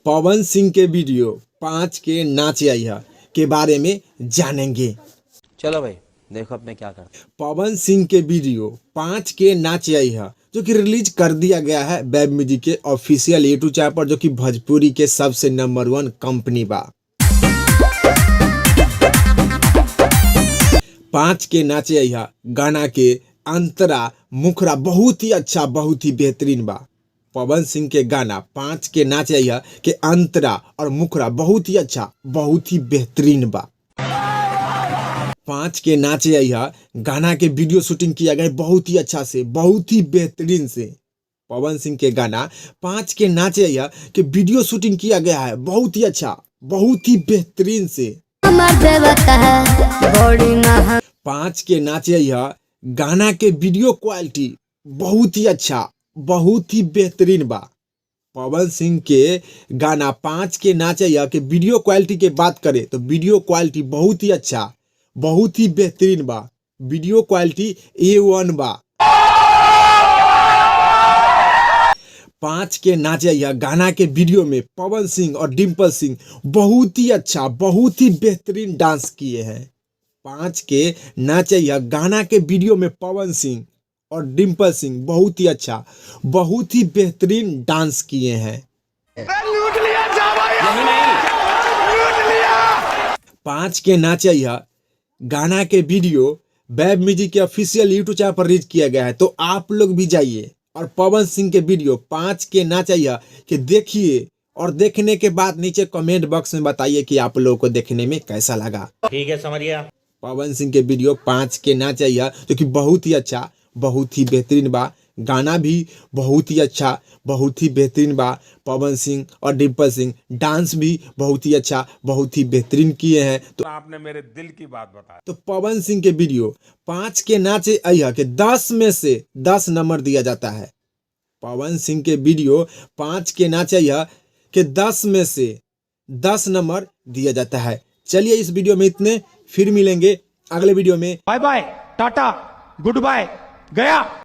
पवन सिंह के वीडियो 5 के नाचे आइया के बारे में जानेंगे। चलो भाई देखो अब मैं क्या करता हूँ। पवन सिंह के वीडियो 5 के नाचे आइया जो कि रिलीज कर दिया गया है वेब म्यूजिक के ऑफिशियल यूट्यूब चैनल पर, जो कि भोजपुरी के सबसे नंबर 1 कंपनी बा। 5 के नाचे आइया गाना के अंतरा मुखरा बहुत ही अच्छा, बहुत ही बेहतरीन बा। पवन सिंह के गाना 5 के नाचे आइया के अंतरा और मुखरा बहुत ही अच्छा, बहुत ही बेहतरीन बा। 5 के नाचे आइया गाना के वीडियो शूटिंग किया गया बहुत ही अच्छा से, बहुत ही बेहतरीन से। पवन सिंह के गाना 5 के नाचे आइया के वीडियो शूटिंग किया गया है बहुत ही अच्छा, बहुत ही बेहतरीन से। 5 के नाचे आइया गाना के वीडियो क्वालिटी बहुत ही अच्छा, बहुत ही बेहतरीन बा। पवन सिंह के गाना 5 के नाचे आइया के वीडियो क्वालिटी के बात करें तो वीडियो क्वालिटी बहुत ही अच्छा, बहुत ही बेहतरीन बा। वीडियो क्वालिटी A1 बा। 5 के नाचे आइया गाना के वीडियो में पवन सिंह और डिम्पल सिंह बहुत ही अच्छा, बहुत ही बेहतरीन डांस किए हैं। 5 के नाचे आइया गाना के वीडियो में पवन सिंह और डिम्पल सिंह बहुत ही अच्छा, बहुत ही बेहतरीन डांस किए हैं। 5 के नाचे आइया गाना के वीडियो वेब म्यूजिक के ऑफिशियल यूट्यूब चैनल पर रिलीज किया गया है, तो आप लोग भी जाइए और पवन सिंह के वीडियो 5 के नाचे आइया के देखिए और देखने के बाद नीचे कमेंट बॉक्स में बताइए कि आप लोगों को देखने में कैसा लगा। ठीक है, समझ गया। पवन सिंह के वीडियो 5 के नाचे आइया जो कि बहुत ही अच्छा, बहुत ही बेहतरीन बा। गाना भी बहुत ही अच्छा, बहुत ही बेहतरीन बा। पवन सिंह और डिम्पल सिंह डांस भी बहुत ही अच्छा, बहुत ही बेहतरीन किए हैं। तो आपने मेरे दिल की बात बताई। तो पवन सिंह के वीडियो 5 के नाचे आइया के 10 में से 10 नंबर दिया जाता है। पवन सिंह के वीडियो 5 के नाचे आइया के 10 में से 10 नंबर दिया जाता है। चलिए इस वीडियो में इतने, फिर मिलेंगे अगले वीडियो में। Bye bye, tata, goodbye, गया।